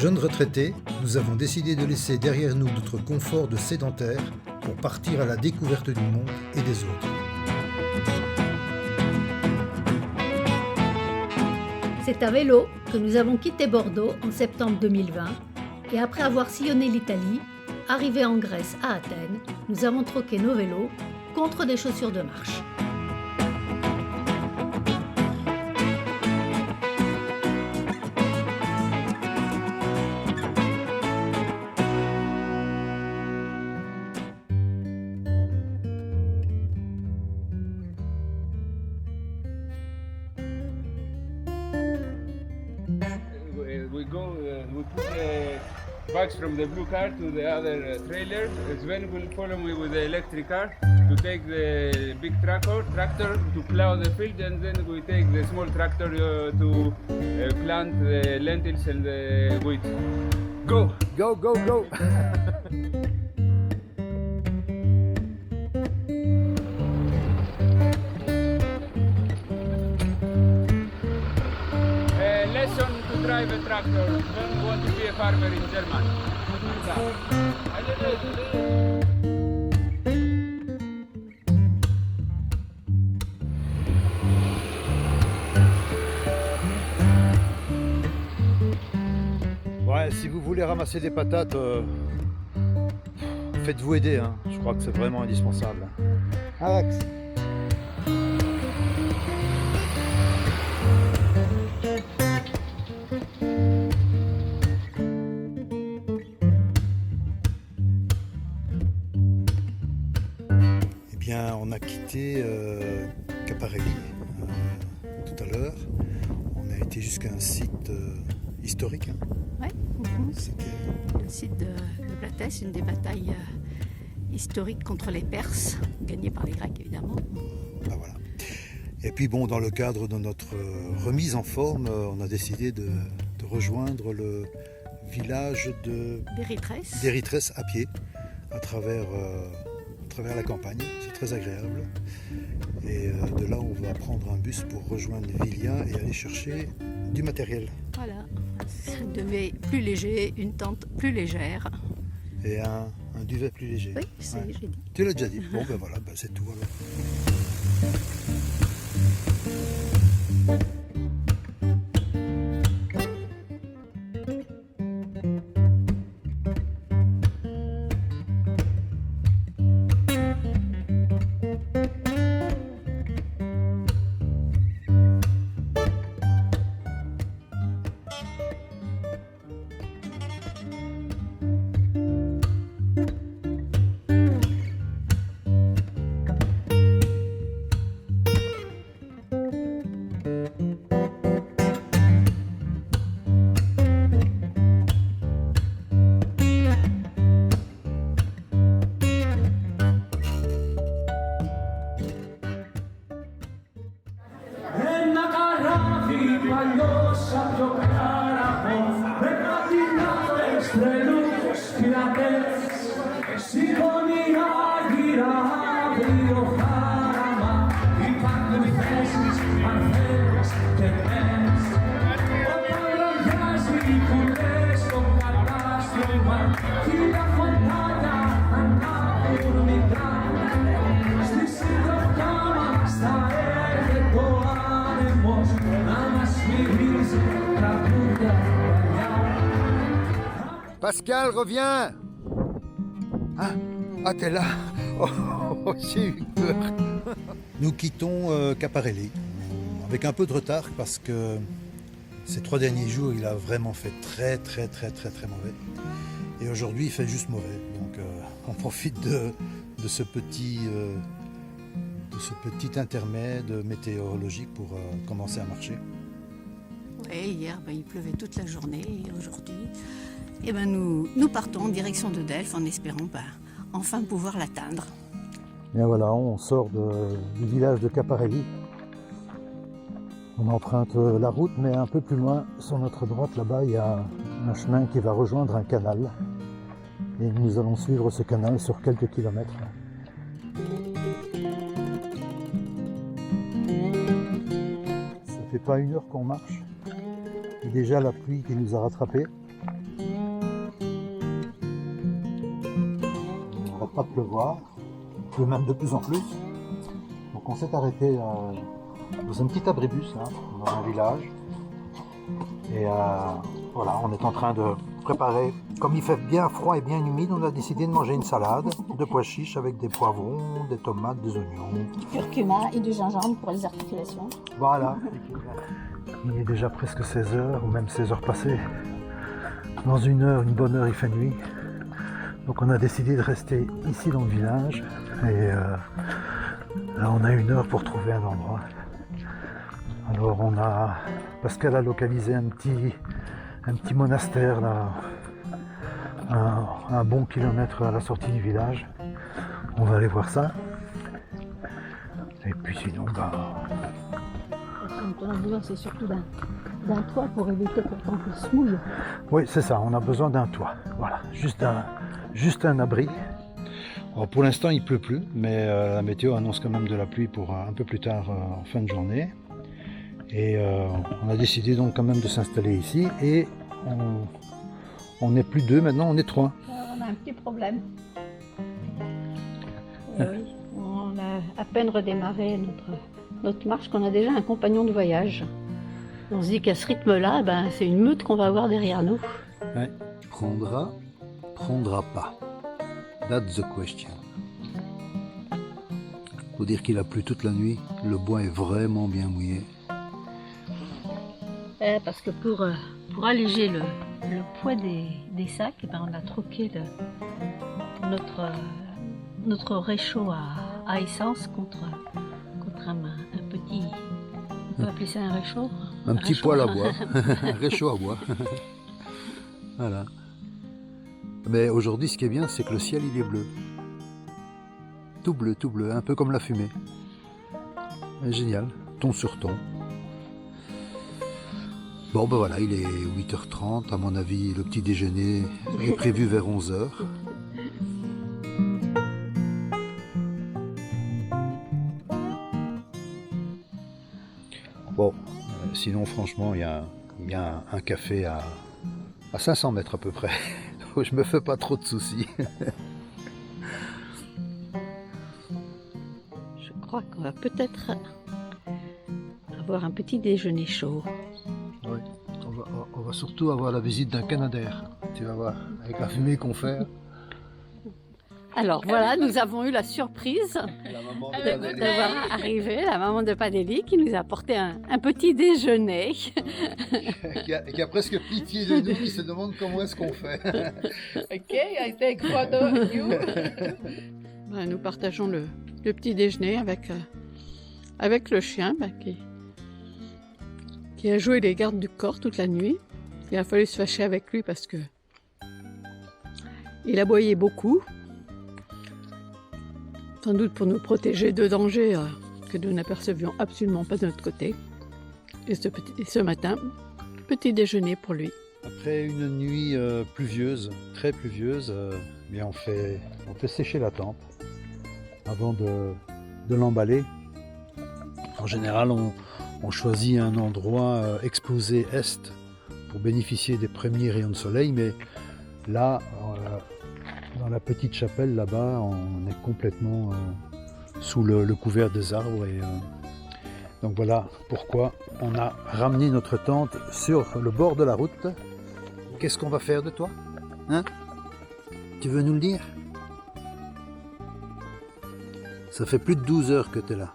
Jeunes retraités, nous avons décidé de laisser derrière nous notre confort de sédentaires pour partir à la découverte du monde et des autres. C'est à vélo que nous avons quitté Bordeaux en septembre 2020 et après avoir sillonné l'Italie, arrivés en Grèce à Athènes, nous avons troqué nos vélos contre des chaussures de marche. We put the bags from the blue car to the other trailer. Sven will follow me with the electric car to take the big tractor to plow the field, and then we take the small tractor to plant the lentils and the wheat. Go! Go, go, go! Lesson to drive a tractor when you want to be a farmer in Germany. Ouais, si vous voulez ramasser des patates, faites-vous aider, hein. Je crois que c'est vraiment indispensable. Alex. Eh bien, on a quitté Caparelli tout à l'heure. On a été jusqu'à un site historique. Hein. Ouais, c'était le site de Platès, une des batailles historiques contre les Perses, gagnées par les Grecs évidemment. Ben voilà. Et puis bon, dans le cadre de notre remise en forme, on a décidé de rejoindre le village d'Érythrès à pied, à travers la campagne. C'est très agréable. Et de là, on va prendre un bus pour rejoindre Vilia et aller chercher du matériel. Voilà, un duvet plus léger, une tente plus légère. Et un duvet plus léger. Oui, j'ai dit. Tu l'as déjà dit. Bon, ben voilà, ben c'est tout alors. Pascal, reviens! Ah, t'es là? Oh, j'ai eu peur. Nous quittons Caparelli, avec un peu de retard parce que ces 3 derniers jours, il a vraiment fait très mauvais. Et aujourd'hui, il fait juste mauvais. Donc, on profite de ce petit intermède météorologique pour commencer à marcher. Et hier, il pleuvait toute la journée et aujourd'hui, nous partons en direction de Delphes en espérant enfin pouvoir l'atteindre. Bien voilà, on sort du village de Caparelli. On emprunte la route, mais un peu plus loin, sur notre droite, là-bas, il y a un chemin qui va rejoindre un canal. Et nous allons suivre ce canal sur quelques kilomètres. Ça fait pas 1 heure qu'on marche. Et déjà la pluie qui nous a rattrapés. pas de pleuvoir, il pleut même de plus en plus. Donc on s'est arrêté dans un petit abribus là, dans un village. Et voilà, on est en train de préparer. Comme il fait bien froid et bien humide, on a décidé de manger une salade de pois chiches avec des poivrons, des tomates, des oignons. Du curcuma et du gingembre pour les articulations. Voilà. Il est déjà presque 16 h ou même 16 h passées. Dans une heure, une bonne heure, il fait nuit. Donc on a décidé de rester ici dans le village. Et là, on a 1 heure pour trouver un endroit. Alors Pascal a localisé un petit monastère là, un bon kilomètre à la sortie du village. On va aller voir ça. Et puis sinon, On a besoin, c'est surtout d'un toit pour éviter que le temps se mouille. Oui, c'est ça, on a besoin d'un toit. Voilà, juste un abri. Alors, pour l'instant, il ne pleut plus, mais la météo annonce quand même de la pluie pour un peu plus tard en fin de journée. Et on a décidé donc quand même de s'installer ici. Et on n'est plus 2, maintenant on est 3. On a un petit problème. Oui, on a à peine redémarré notre marche qu'on a déjà un compagnon de voyage. On se dit qu'à ce rythme-là, c'est une meute qu'on va avoir derrière nous. Ouais. Prendra pas. That's the question. Faut dire qu'il a plu toute la nuit, le bois est vraiment bien mouillé. Parce que pour alléger le poids des sacs, on a troqué notre réchaud à essence contre un petit... On peut appeler ça un réchaud? Un petit poêle à bois, un réchaud à bois. Voilà. Mais aujourd'hui, ce qui est bien, c'est que le ciel, il est bleu. Tout bleu, un peu comme la fumée. Génial, ton sur ton. Bon, ben voilà, il est 8h30. À mon avis, le petit déjeuner est prévu vers 11h. Bon, sinon, franchement, il y a un café à 500 mètres à peu près. Je me fais pas trop de soucis. Je crois qu'on va peut-être avoir un petit déjeuner chaud. Oui, on va surtout avoir la visite d'un Canadair. Tu vas voir, avec la fumée qu'on fait. Alors voilà, nous avons eu la surprise de voir arriver la maman de Padeli qui nous a apporté un petit déjeuner. qui a presque pitié de nous, qui se demande comment est-ce qu'on fait. Ok, I take photo of you. Nous partageons le petit déjeuner avec le chien qui a joué les gardes du corps toute la nuit. Il a fallu se fâcher avec lui parce que il aboyait beaucoup. Sans doute pour nous protéger de dangers que nous n'apercevions absolument pas de notre côté. Et ce matin, petit déjeuner pour lui. Après une nuit pluvieuse, très pluvieuse, on fait sécher la tente avant de l'emballer. En général, on choisit un endroit exposé est pour bénéficier des premiers rayons de soleil, mais là, dans la petite chapelle là-bas, on est complètement sous le couvert des arbres. Et donc voilà pourquoi on a ramené notre tente sur le bord de la route. Qu'est-ce qu'on va faire de toi? Hein? Tu veux nous le dire? Ça fait plus de 12 heures que tu es là.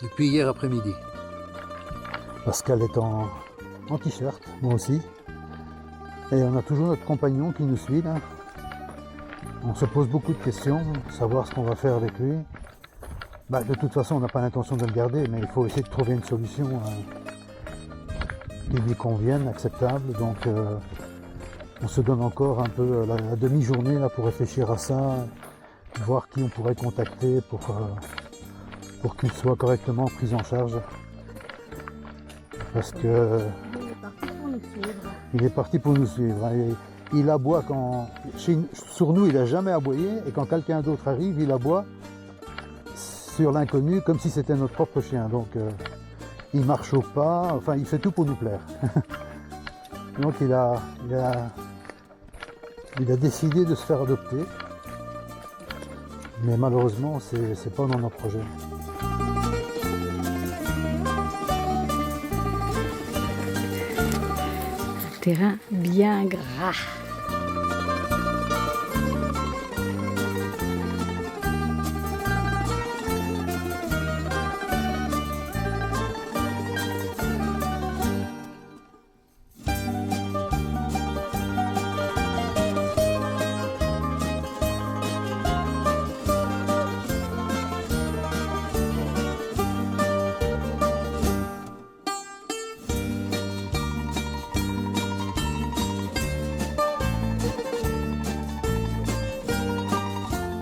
Depuis hier après-midi. Pascal est en t-shirt, moi aussi. Et on a toujours notre compagnon qui nous suit là. On se pose beaucoup de questions, savoir ce qu'on va faire avec lui. De toute façon, on n'a pas l'intention de le garder, mais il faut essayer de trouver une solution qui lui convienne, acceptable. Donc, on se donne encore un peu la demi-journée là pour réfléchir à ça, voir qui on pourrait contacter pour qu'il soit correctement pris en charge. Parce que il est parti pour nous suivre. Il aboie sur nous, il n'a jamais aboyé, et quand quelqu'un d'autre arrive, il aboie sur l'inconnu comme si c'était notre propre chien. Donc il marche au pas, enfin il fait tout pour nous plaire. Donc il a décidé de se faire adopter. Mais malheureusement, c'est pas dans nos projets. Terrain bien gras.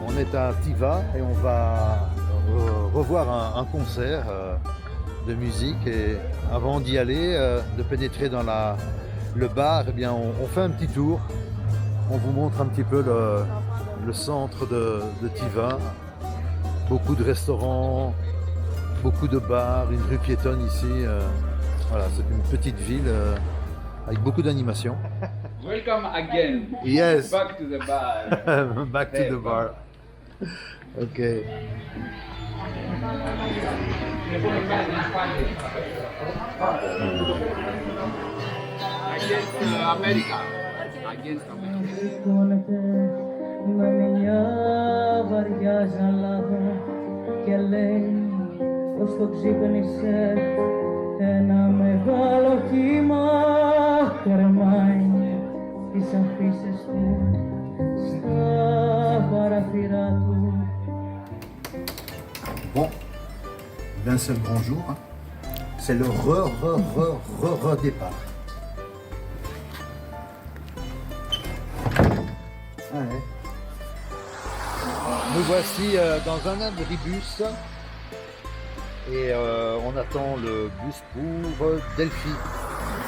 On est à Tiva et on va revoir un concert de musique. Et avant d'y aller, de pénétrer dans le bar, eh bien, on fait un petit tour. On vous montre un petit peu le centre de Tiva. Beaucoup de restaurants, beaucoup de bars, une rue piétonne ici. Voilà, c'est une petite ville avec beaucoup d'animation. Welcome again. Yes. Back to the bar. Back to the bar. Okay. Against America. Against America. Με μια βαριά ζαλάδα και λέει πως το ξύπνησε ένα μεγάλο κύμα κρεμάει τις αφήσεις του στα παραθυρά του. Bon, d'un seul grand jour, c'est le redépart. Ouais. Nous voici dans un abribus et on attend le bus pour Delphi.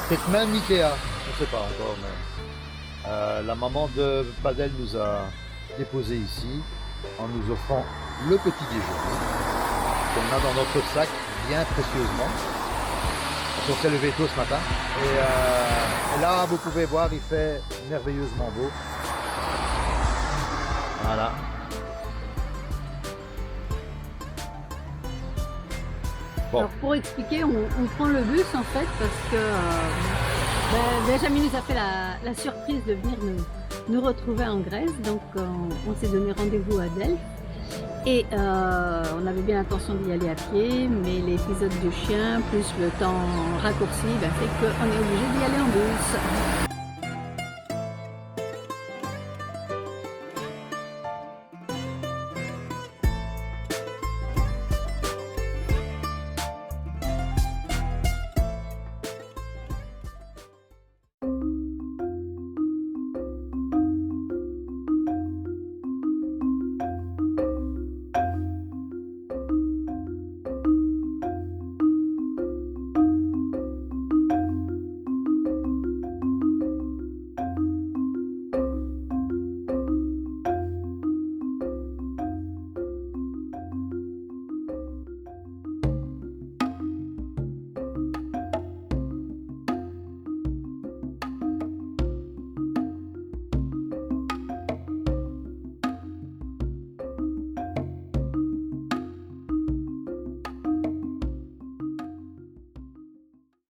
Peut-être même Ikea, on ne sait pas encore. Mais, la maman de Padel nous a déposé ici en nous offrant le petit déjeuner qu'on a dans notre sac bien précieusement. On s'est levé tôt ce matin et là vous pouvez voir, il fait merveilleusement beau. Voilà. Bon. Alors pour expliquer, on prend le bus en fait parce que Benjamin nous a fait la surprise de venir nous retrouver en Grèce. Donc on s'est donné rendez-vous à Delphes et on avait bien l'intention d'y aller à pied, mais l'épisode du chien plus le temps raccourci fait qu'on est obligé d'y aller en bus.